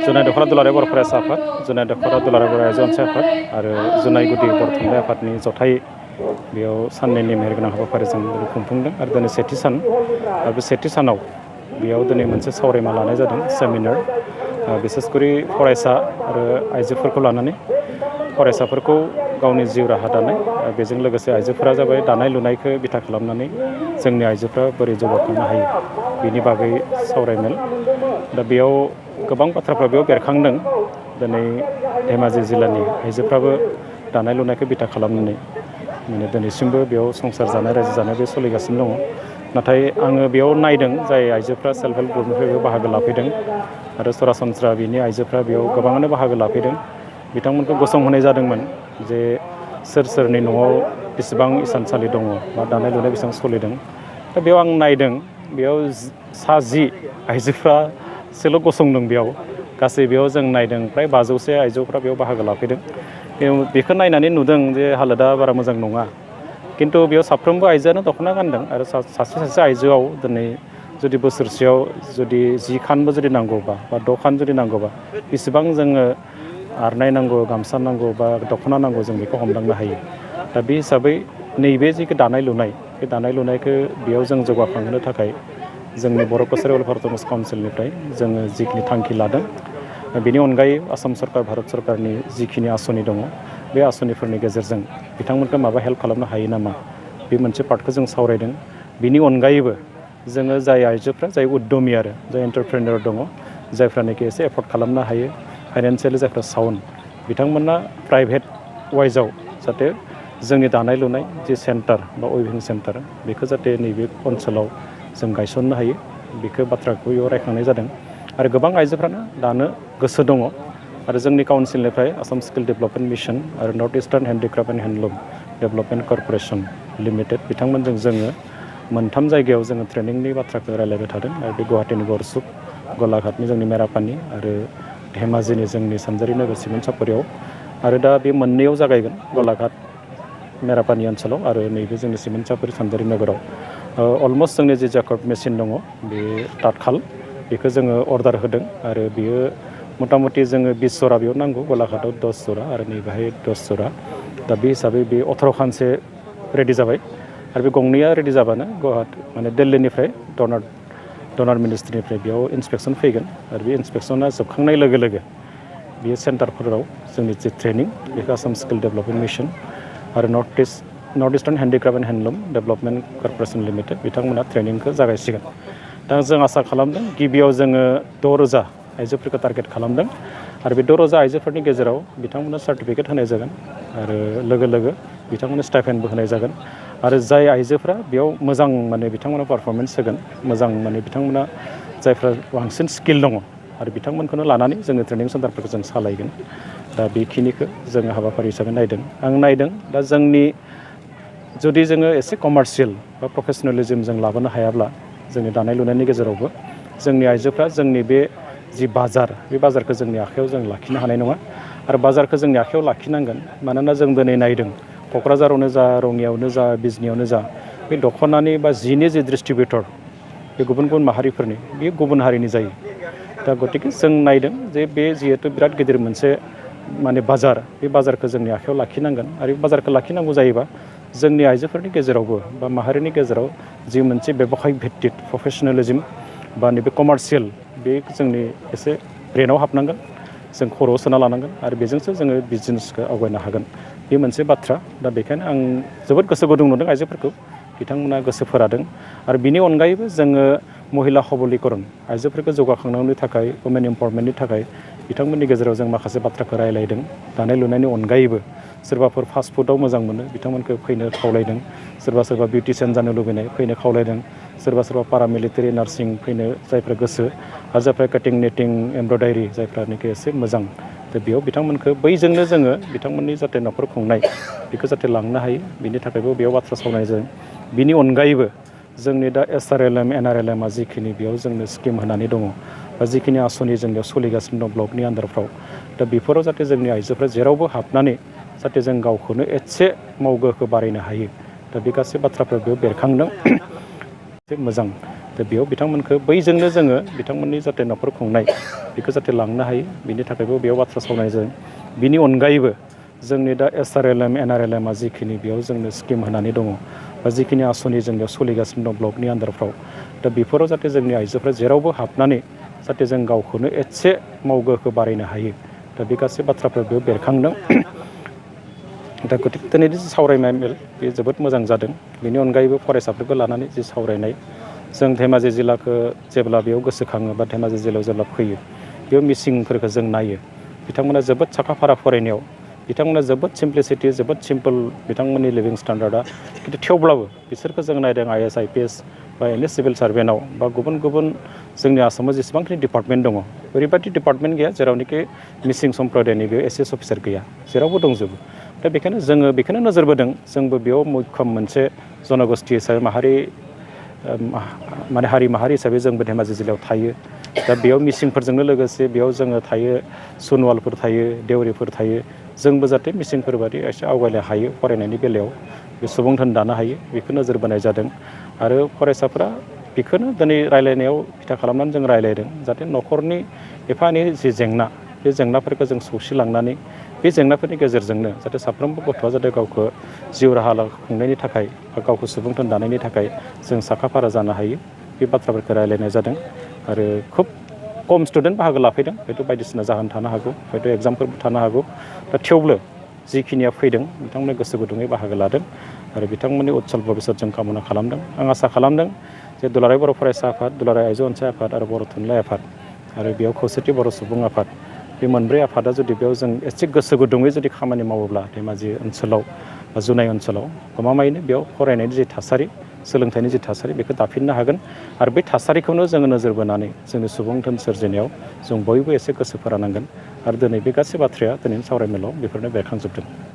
जुनाय दख'रा दुलाराय बर' फरायसा आफाद, जुनाय दख'रा दुलाराय बर' आइजो अनसाय आफाद आरो जुनाय गुदि बर' थुनलाइ आफादनि जथायै बेयाव साननैनि मेहेरगोनां हाबाफारिजों खुंफुंदों आरो दिनै सेथि सान आरो बे सेथि सानाव बेयाव दिनै मोनसे सावरायमा लानाय जादों सेमिनार बिसेसकरि फरायसा आरो आइजोफोरखौ लानानै फरायसाफोरखौ गावनि जिउ राहा दानाय बेजों लोगोसे आइजोफोरा जाबाय दानाय लुनायखौ बिथा खालामनानै जोंनि आइजोफ्रा बोरै जौगाखांनो हायो बिनि बागै सावरायमेल दा बेयाव गोबां बाथ्राफ्रा बेयाव बेरखांदों दिनै धेमाजि जिल्लानि आइजोफ्राबो दानाय लुनायखौ बिथा खालामनानै माने दिनैसिमबो बेयाव संसार जानाय रायजो जानाय बे सोलिगासिनो दङ नाथाय आङो बेयाव नायदों जाय आइजोफ्रा सेल्फ हेल्प ग्रुपनिफ्राय बेयाव बाहागो लाफैदों आरो सरासनस्रा बिनि आइजोफ्रा बेयाव गोबाङानो बाहागो लाफैदों बिथांमोनखौ गसंहोनाय जादोंमोन जे सोर सोरनि न'आव बेसेबां इसानसालि दङ बा दानाय लुनाय बेसेबां सोलिदों दा बेयाव आं नायदों बेयाव 10 आइजोफ्रासोल' गसंदों बेयाव गासै बेयाव जों नायदों फ्राय 500 आइजोफ्रा बेयाव बाहागो लाफैदों बेखौ नायनानै नुदों जे हालोदा बारा मोजां नङा खिन्थु बेयाव साफ्रोमबो आइजोआनो दख'ना गानदों आरो सासे आइजोआव दिनै जुदि बोसोरसेयाव जुदि 10 खानबो जुदि नांगौबा बा 6 खान जुदि नांगौबा बेसेबां जोङो आरनाय नांगौ गामसा नांगौ बा दख'ना नांगौ जों बेखौ हमदांनो हायो दा बे हिसाबै नैबे जिखौ दानाय लुनाय बे दानाय लुनायखौ बेयाव जों जौगाखांहोनो थाखाय जोंनि बर' कसारि वेलफेयार अट'नमास काउन्सिलनिफ्राय जोङो जिखिनि थांखि लादों बेनि अनगायै आसाम सरकार भारत सरकारनि जिखिनि आसनि दङ बे आसनिफोरनि गेजेरजों बिथांमोनखौ माबा हेल्प खालामनो हायो नामा बे मोनसे पार्टखौ जों सावरायदों बिनि अनगायैबो जोङो जाय आइजोफ्रा जाय उद्यमि आरो जाय एन्टारप्रेनियर दङ जायफ्रानोखि एसे एफर्ड खालामनो हायो फाइनान्सियेलि जायफ्रा साउन्ड बिथांमोना प्राइभेट वाइजआव जाहाथे जोंनि दानाय लुनाय जि सेन्टार बा उइभिं सेन्टार बेखौ जाहाथे नैबे ओनसोलाव जों गायसननो हायो बेखौ बाथ्राखौ बेयाव रायखांनाय जादों आरो गोबां आइजोफ्रानो दानो गोसो दङ आरो जोंनि काउन्सिलनिफ्राय आसाम स्किल डेभेलपमेन्ट मिसन आरो north eastern handicraft and handloom development corporation limited बिथांमोनजों जोङो मोनथाम जायगायाव जोङो ट्रेनिंनि बाथ्राखौ रायलायबाय थादों आरो बे गुवाहाटीनि गरसुक गलाघाटनि जोंनि मेरापानि आरो धेमाजिनि जोंनि सानजारि नोगोर सिमेन्ट सापरियाव आरो दा बे मोननैयाव जागायगोन गलाघाट मेरापानि ओनसोलाव आरो नैबे जोंनि सिमेन्ट सापरि सानजारि नोगोराव अलमस्ट जोंनि जि जाकब मेसिन दङ बे तातखाल बेखौ जोङो अर्डार होदों आरो बेयो मथा मथि जोङो 20 जरा बेयाव नांगौ गलाघाटआव 10 जरा आरो नैबेहाय 10 जरा दा बे हिसाबै बे 18 खानसे रेडि जाबाय आरो बे गंनैया रेडि जाबानो गुवाहाटी माने दिल्लीनिफ्राय डनार मिनिस्ट्रिनिफ्राय बेयाव इन्सपेक्सन फैगोन आरो बे इन्सपेक्सना जोबखांनाय लोगो लोगो बेयो सेन्टारफोराव जोंनि जि ट्रेनिं बेखौ आसाम स्किल डेभेलपमेन्ट मिसन आरो north eastern handicraft and handloom development corporation limited बिथांमोना ट्रेनिंखौ जागायसिगोन दा जों आसा खालामदों गिबियाव जोङो 6,000 आइजोफोरखौ टारगेट खालामदों आरो बे 6,000 आइजोफोरनि गेजेराव बिथांमोननो सार्टिफिकेट होनाय जागोन आरो लोगो लोगो बिथांमोननो स्टाइपेन्डबो होनाय जागोन आरो जाय आइजोफ्रा बेयाव मोजां माने बिथांमोना पारफरमेन्स होगोन मोजां माने बिथांमोना जायफ्रा बांसिन स्किल दङ आरो बिथांमोनखौनो लानानै जोङो ट्रेनिं सेन्टारफोरखौ जों सालायगोन दा बेखिनिखौ जोङो हाबाफारि हिसाबै नायदों दा जोंनि जुदि जोङो एसे कमार्शियेल बा प्रफेसनेलिजम जों लाबोनो हायाब्ला जोंनि दानाय लुनायनि गेजेरावबो जोंनि आइजोफ्रा जोंनि बे जि बाजार बे बाजारखौ जोंनि आखायाव जों लाखिनो हानाय नङा आरो बाजारखौ जोंनि आखायाव लाखिनांगोन मानोना जों दिनै नायदों क'क्राझारावनो जा रङियावनो जा बिजनीयावनो जा बे दख'नानि बा जिनि जि डिस्ट्रिबिउटर बे गुबुन गुबुन माहारिफोरनि बेयो गुबुन हारिनि जायो दा गतिके जों नायदों जे बे जिहेतु बिराद गिदिर मोनसे माने बाजार बे बाजारखौ जोंनि आखायाव लाखिनांगोन आरो बे बाजारखौ लाखिनांगौ जायोबा जोंनि आइजोफोरनि गेजेरावबो बा माहारिनि गेजेराव जि मोनसे बेबखाय भित्तिक प्रफेसनेलिज्म बा नैबे कमार्शियेल बे जोंनि एसे ब्रेनाव हाबनांगोन जों खर'आव सोना लानांगोन आरो बेजोंसो जोङो बिजनेसखौ आवगायनो हागोन बे मोनसे बाथ्रा दा बेखायनो आं जोबोद गोसो गुदुं नुदों आइजोफोरखौ बिथांमोना गोसो फोरादों आरो बिनि अनगायैबो जोङो महिला सबलीकरन आइजोफोरखौ जौगाखांनायनि थाखाय वुमेन एम्पावारमेन्टनि थाखाय बिथांमोननि गेजेराव जों माखासे बाथ्राखौ रायलायदों दानाय लुनायनि अनगायैबो सोरबाफोर फास्ट फुडआव मोजां मोनो बिथांमोनखौ फैनो खावलायदों सोरबा बिउटिशियान जानो लुबैनाय फैनो खावलायदों सोरबा पारामिलिटारि नार्सिं फैनो जायफ्रा गोसो आरो जायफ्रा काटिं निटिं एमब्रयडारि जायफ्रानोखि एसे मोजां दा बेयाव बिथांमोनखौ बैजोंनो जोङो बिथांमोननि जाहाथे न'खर खुंनाय बेखौ जाहाथे लांनो हायो बिनि थाखायबो बेयाव बाथ्रा सावरायनाय जादों बिनि अनगायैबो जोंनि दा SRLM NRLMआ जिखिनि बेयाव जोंनो स्किम होनानै दङ बा जिखिनि आसनि जोंनियाव सोलिगासिनो दं ब्लकनि आन्दारफ्राव दा बेफोराव जाहाथे जोंनि आइजोफ्रा जेरावबो हाबनानै जाहाथे जों गावखौनो एसे मावगोखौ बारायनो हायो दा बे गासै बाथ्राफोर बेयाव बेरखांदों एसे मोजां दा बेयाव बिथांमोनखौ बैजोंनो जोङो बिथांमोननि जाहाथे न'खर खुंनाय बेखौ जाहाथे लांनो हायो बिनि थाखायबो बेयाव बाथ्रा सावरायनाय जादों। बिनि अनगायैबो जोंनि दा SRLM NRLMआ जिखिनि बेयाव जोंनो स्किम होनानै दङ बा जिखिनि आसनि जोंनियाव सोलिगासिनो दं ब्लकनि आन्दारफ्राव दा बेफोराव जाहाथे जोंनि आइजोफ्रा जेरावबो हाबनानै जाहाथे जों गावखौनो एसे मावगोखौ बारायनो हायो दा बे गासै बाथ्राफोर बेयाव बेरखांदों। दा गतिके दिनैनि जि सावरायनाय मेल बे जोबोद मोजां जादों। बेनि अनगायैबो फरायसाफोरखौ लानानै जि सावरायनाय जों धेमाजि जिल्लाखौ जेब्ला बेयाव गोसोखाङो बा धेमाजि जिल्लायाव जेब्ला फैयो बेयाव मिसिंफोरखौ जों नायो बिथांमोना जोबोद साखा-फारा फरायनायाव बिथांमोना जोबोद सिम्प्लिसिटि जोबोद सिम्पोल बिथांमोननि लिभिं स्टेन्डार्डआ खिन्थु थेवब्लाबो बिसोरखौ जों नायदों IAS IPS बा एनि सिभिल सार्भेन्टआव बा गुबुन गुबुन जोंनि आसामाव जेसेबांखिनि डिपार्टमेन्ट दङ ओरैबायदि डिपार्टमेन्ट गैया जेरावनोखि मिसिं सम्प्रदायनि बेयाव SS अफिसार गैया जेरावबो दंजोबो। दा बेखायनो जोङो बेखौनो नोजोर बोदों जोंबो बेयाव मैखोम मोनसे जनगोष्ठि हिसाबै माने हारि माहारि हिसाबै जोंबो धेमाजि जिल्लायाव थायो। दा बेयाव मिसिंफोरजोंनो लोगोसे बेयाव जोङो थायो सुनवालफोर थायो देउरिफोर थायो जोंबो जाहाथे मिसिंफोर बादि एसे आवगायनो हायो फरायनायनि बेलायाव बे सुबुं धोन दानो हायो बेखौ नोजोर बोनाय जादों। आरो फरायसाफोरा बेखौनो दिनै रायलायनायाव बिथा खालामनानै जों रायलायदों जाहाथे न'खरनि एफा एनै जि जेंना बे जेंनाफोरखौ जों सौसिलांनानै बे जेंनाफोरनि गेजेरजोंनो जाहाथे साफ्रोमबो गथ'आ जाहाथे गावखौ जिउ राहा खुंनायनि थाखाय बा गावखौ सुबुं धोन दानायनि थाखाय जों साखा-फारा जानो हायो बे बाथ्राफोरखौ रायलायनाय जादों। आरो खोब खम स्टुडेन्ट बाहागो लाफैदों हयथ' बायदिसिना जाहोन थानो हागौ हयथ' एग्जामफोरबो थानो हागौ। दा थेवबो जिखिनिया फैदों बिथांमोना गोसो गुदुङै बाहागो लादों आरो बिथांमोननि उज्जवल भबिष्यत जों कामना खालामदों। आं आसा खालामदों जे दुलाराय बर' फरायसा आफाद दुलाराय आइजो अनसाय आफाद आरो बर' थुनलाइ आफाद आरो बेयाव खौसेथि बर' सुबुं आफाद बे मोनब्रै आफादा जुदि बेयाव जों एसे गोसो गुदुङै जुदि खामानि मावोब्ला धेमाजि ओनसोलाव बा जुनाय ओनसोलाव गमामायैनो बेयाव फरायनायनि जि थासारि सोलोंथाइनि जि थासारि बेखौ दाफिननो हागोन। आरो बै थासारिखौनो जोङो नोजोर बोनानै जोंनि सुबुं धोन सोरजिनायाव जों बयबो एसे गोसो फोरानांगोन। आरो दिनै बे गासै बाथ्राया दिनैनि सावरायमेलाव बेफोरनो बेरखांजोबदों।